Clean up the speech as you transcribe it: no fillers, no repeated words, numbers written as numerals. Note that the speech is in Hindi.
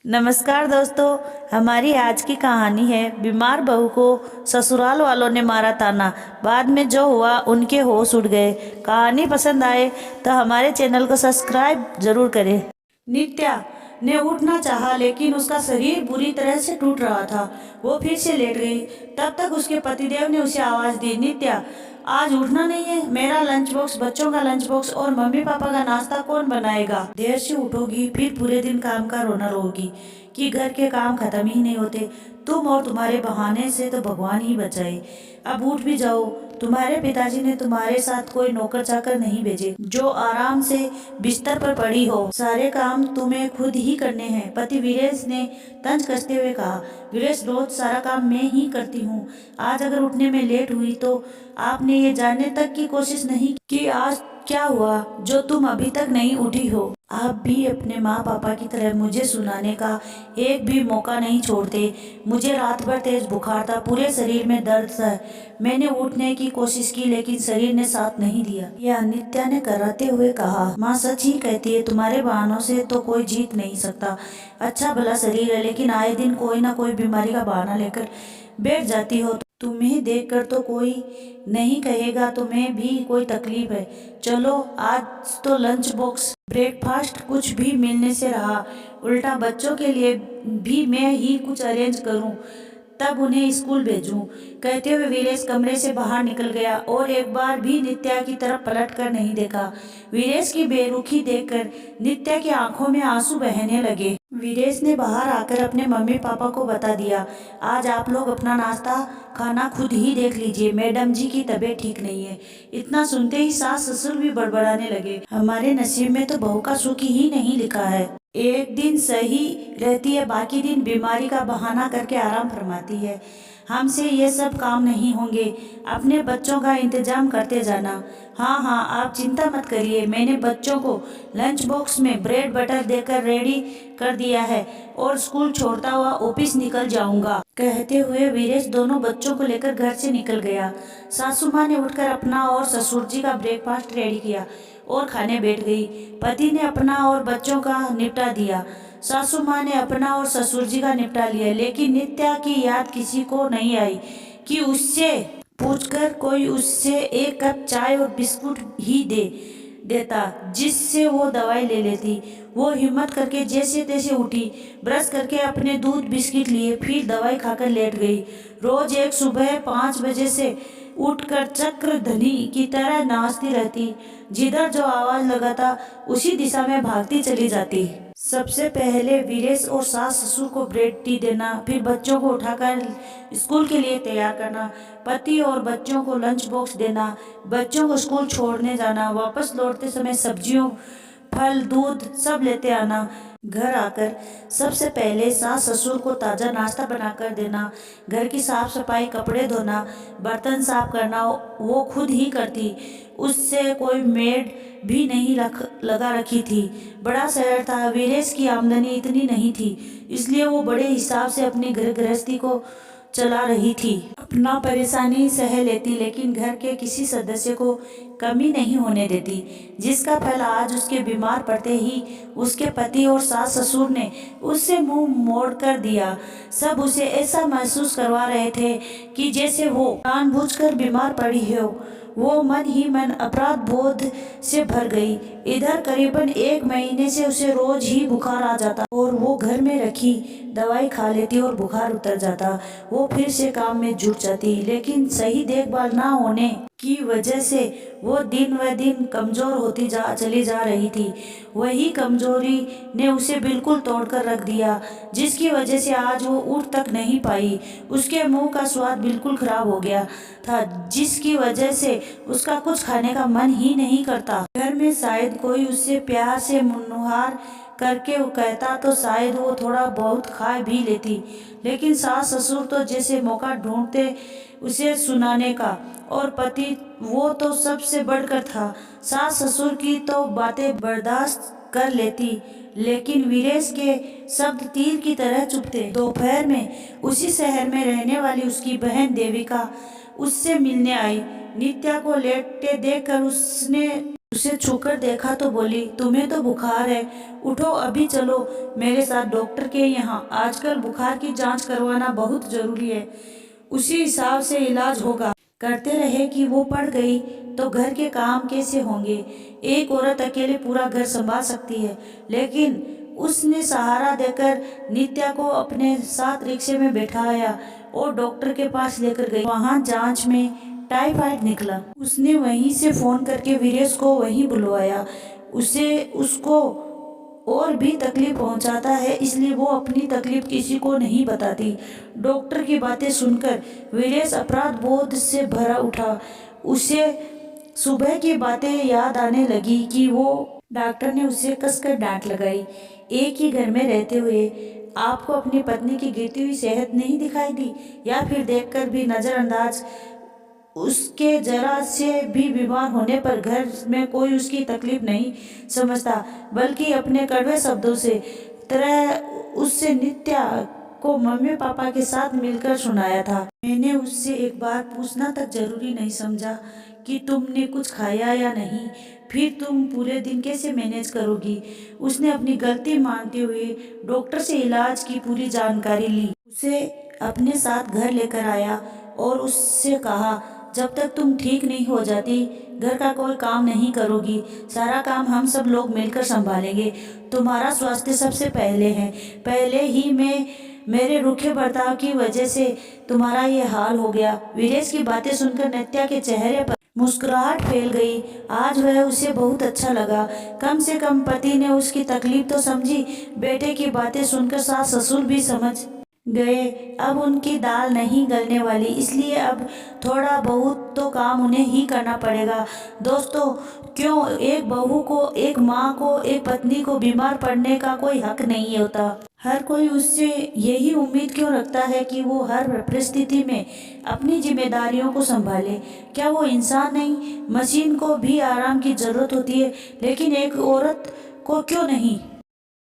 नमस्कार दोस्तों, हमारी आज की कहानी है बीमार बहू को ससुराल वालों ने मारा ताना। बाद में जो हुआ उनके होश उड़ गए। कहानी पसंद आए तो हमारे चैनल को सब्सक्राइब जरूर करें। नित्या ने उठना चाहा लेकिन उसका शरीर बुरी तरह से टूट रहा था। वो फिर से लेट गई। तब तक उसके पतिदेव ने उसे आवाज दी, नित्या आज उठना नहीं है? मेरा लंच बॉक्स, बच्चों का लंच बॉक्स और मम्मी पापा का नाश्ता कौन बनाएगा? देर से उठोगी फिर पूरे दिन काम का रोना रोगी कि घर के काम खत्म ही नहीं होते। तुम और तुम्हारे बहाने से तो भगवान ही बचाए। अब उठ भी जाओ। तुम्हारे पिताजी ने तुम्हारे साथ कोई नौकर चाकर नहीं भेजे जो आराम से बिस्तर पर पड़ी हो। सारे काम तुम्हें खुद ही करने हैं। पति वीरेश ने तंज कसते हुए कहा, वीरेश रोज सारा काम मैं ही करती हूँ। आज अगर उठने में लेट हुई तो आपने ये जानने तक की कोशिश नहीं कि आज क्या हुआ जो तुम अभी तक नहीं उठी हो। आप भी अपने माँ पापा की तरह मुझे सुनाने का एक भी मौका नहीं छोड़ते। मुझे रात भर तेज बुखार था, पूरे शरीर में दर्द था। मैंने उठने की कोशिश की लेकिन शरीर ने साथ नहीं दिया। यह नित्या ने कराते हुए कहा, माँ सच ही कहती है, तुम्हारे बहानों से तो कोई जीत नहीं सकता। अच्छा भला शरीर है लेकिन आए दिन कोई ना कोई बीमारी का बहाना लेकर बैठ जाती हो। तुम्हें देखकर तो कोई नहीं कहेगा तुम्हें भी कोई तकलीफ है। चलो आज तो लंच बॉक्स, ब्रेकफास्ट कुछ भी मिलने से रहा, उल्टा बच्चों के लिए भी मैं ही कुछ अरेंज करूं, तब उन्हें स्कूल भेजूं। कहते हुए वीरेश कमरे से बाहर निकल गया और एक बार भी नित्या की तरफ पलट कर नहीं देखा। वीरेश की बेरुखी देखकर नित्या की आंखों में आंसू बहने लगे। वीरेश ने बाहर आकर अपने मम्मी पापा को बता दिया, आज आप लोग अपना नाश्ता खाना खुद ही देख लीजिए, मैडम जी की तबीयत ठीक नहीं है। इतना सुनते ही सास ससुर भी बड़बड़ाने लगे, हमारे नसीब में तो बहू का सुख ही नहीं लिखा है। एक दिन सही रहती है, बाकी दिन बीमारी का बहाना करके आराम फरमाती है। हमसे ये सब काम नहीं होंगे। अपने बच्चों का इंतजाम करते जाना। हाँ हाँ, आप चिंता मत करिए, मैंने बच्चों को लंच बॉक्स में ब्रेड बटर देकर रेडी कर दिया है और स्कूल छोड़ता हुआ ऑफिस निकल जाऊंगा। कहते हुए वीरेश दोनों बच्चों को लेकर घर से निकल गया। सासू माँ ने उठकर अपना और ससुर जी का ब्रेकफास्ट रेडी किया और खाने बैठ गई। पति ने अपना और बच्चों का निपटा दिया। सासू माँ ने अपना और ससुर जी का निपटा लिया, लेकिन नित्या की याद किसी को नहीं आई कि उससे पूछकर कोई उससे एक कप चाय और बिस्कुट ही देता जिससे वो दवाई ले लेती। वो हिम्मत करके जैसे तैसे उठी, ब्रश करके अपने दूध बिस्किट लिए, फिर दवाई खाकर लेट गई। रोज एक सुबह 5 बजे से उठकर चक्रधनी की तरह नाचती रहती, जिधर जो आवाज लगाता उसी दिशा में भागती चली जाती। सबसे पहले वीरेश और सास ससुर को ब्रेड टी देना, फिर बच्चों को उठाकर स्कूल के लिए तैयार करना, पति और बच्चों को लंच बॉक्स देना, बच्चों को स्कूल छोड़ने जाना, वापस लौटते समय सब्जियों फल दूध सब लेते आना। घर आकर सबसे पहले सास ससुर को ताज़ा नाश्ता बनाकर देना, घर की साफ सफाई, कपड़े धोना, बर्तन साफ करना वो खुद ही करती। उससे कोई मेड भी नहीं लगा रखी थी। बड़ा शहर था, वीरेश की आमदनी इतनी नहीं थी, इसलिए वो बड़े हिसाब से अपनी घर गृहस्थी को चला रही थी। अपना परेशानी सह लेती लेकिन घर के किसी सदस्य को कमी नहीं होने देती, जिसका फल आज उसके बीमार पड़ते ही उसके पति और सास ससुर ने उससे मुंह मोड़ कर दिया। सब उसे ऐसा महसूस करवा रहे थे कि जैसे वो जानबूझकर बीमार पड़ी हो। वो मन ही मन अपराध बोध से भर गई। इधर करीबन 1 महीने से उसे रोज ही बुखार आ जाता और वो घर में रखी दवाई खा लेती और बुखार उतर जाता। वो फिर से काम में जुट जाती, लेकिन सही देखभाल ना होने की वजह से वो दिन व दिन कमजोर होती चली जा रही थी। वही कमजोरी ने उसे बिल्कुल तोड़कर रख दिया, जिसकी वजह से आज वो उठ तक नहीं पाई। उसके मुंह का स्वाद बिल्कुल खराब हो गया था, जिसकी वजह से उसका कुछ खाने का मन ही नहीं करता। घर में शायद कोई उससे प्यार से मुन्नुहार करके वो कहता तो शायद वो थोड़ा बहुत खा भी लेती, लेकिन सास ससुर तो जैसे मौका ढूंढते उसे सुनाने का, और पति वो तो सबसे बढ़कर था। सास ससुर की तो बातें बर्दाश्त कर लेती, लेकिन वीरेश के शब्द तीर की तरह चुभते। दोपहर में उसी शहर में रहने वाली उसकी बहन देविका उससे मिलने आई। नित्या को लेटे देखकर उसने उसे छूकर देखा तो बोली, तुम्हें तो बुखार है, उठो अभी चलो मेरे साथ डॉक्टर के यहाँ। आजकल बुखार की जांच करवाना बहुत जरूरी है, उसी हिसाब से इलाज होगा। करते रहे कि वो पड़ गई तो घर के काम कैसे होंगे। एक औरत अकेले पूरा घर संभाल सकती है, लेकिन उसने सहारा देकर नित्या को अपने साथ रिक्शे में बैठाया और डॉक्टर के पास लेकर गई। वहाँ जांच में टाइफाइड निकला। उसने वहीं से फोन करके वीरेश को वहीं बुलवाया। उसको और भी तकलीफ पहुंचाता है, इसलिए वो अपनी तकलीफ किसी को नहीं बताती। डॉक्टर की बातें सुनकर वीरेश अपराध बोध से भरा उठा। उसे सुबह की बातें याद आने लगी कि वो डॉक्टर ने उसे कसकर डांट लगाई। एक ही घर में रहते हुए आपको अपनी पत्नी की गिरती हुई सेहत नहीं दिखाई दी, या फिर देखकर भी नज़रअंदाज उसके जरा से भी बीमार होने पर घर में कोई उसकी तकलीफ नहीं समझता, बल्कि अपने कड़वे शब्दों से तरह उससे नित्या को मम्मी पापा के साथ मिलकर सुनाया था। मैंने उससे एक बार पूछना तक जरूरी नहीं समझा कि तुमने कुछ खाया या नहीं, फिर तुम पूरे दिन कैसे मैनेज करोगी। उसने अपनी गलती मानते हुए डॉक्टर से इलाज की पूरी जानकारी ली। उसे अपने साथ घर लेकर आया और उससे कहा, जब तक तुम ठीक नहीं हो जाती घर का कोई काम नहीं करोगी, सारा काम हम सब लोग मिलकर संभालेंगे। तुम्हारा स्वास्थ्य सबसे पहले है। पहले ही मेरे रूखे बर्ताव की वजह से तुम्हारा ये हाल हो गया। वीरेश की बातें सुनकर नित्या के चेहरे पर मुस्कुराहट फैल गई। आज वह उसे बहुत अच्छा लगा। कम से कम पति ने उसकी तकलीफ तो समझी। बेटे की बातें सुनकर सास ससुर भी समझ गए अब उनकी दाल नहीं गलने वाली, इसलिए अब थोड़ा बहुत तो काम उन्हें ही करना पड़ेगा। दोस्तों, क्यों एक बहू को, एक माँ को, एक पत्नी को बीमार पड़ने का कोई हक नहीं होता। हर कोई उससे यही उम्मीद क्यों रखता है कि वो हर परिस्थिति में अपनी जिम्मेदारियों को संभाले। क्या वो इंसान नहीं? मशीन को भी आराम की जरूरत होती है, लेकिन एक औरत को क्यों नहीं।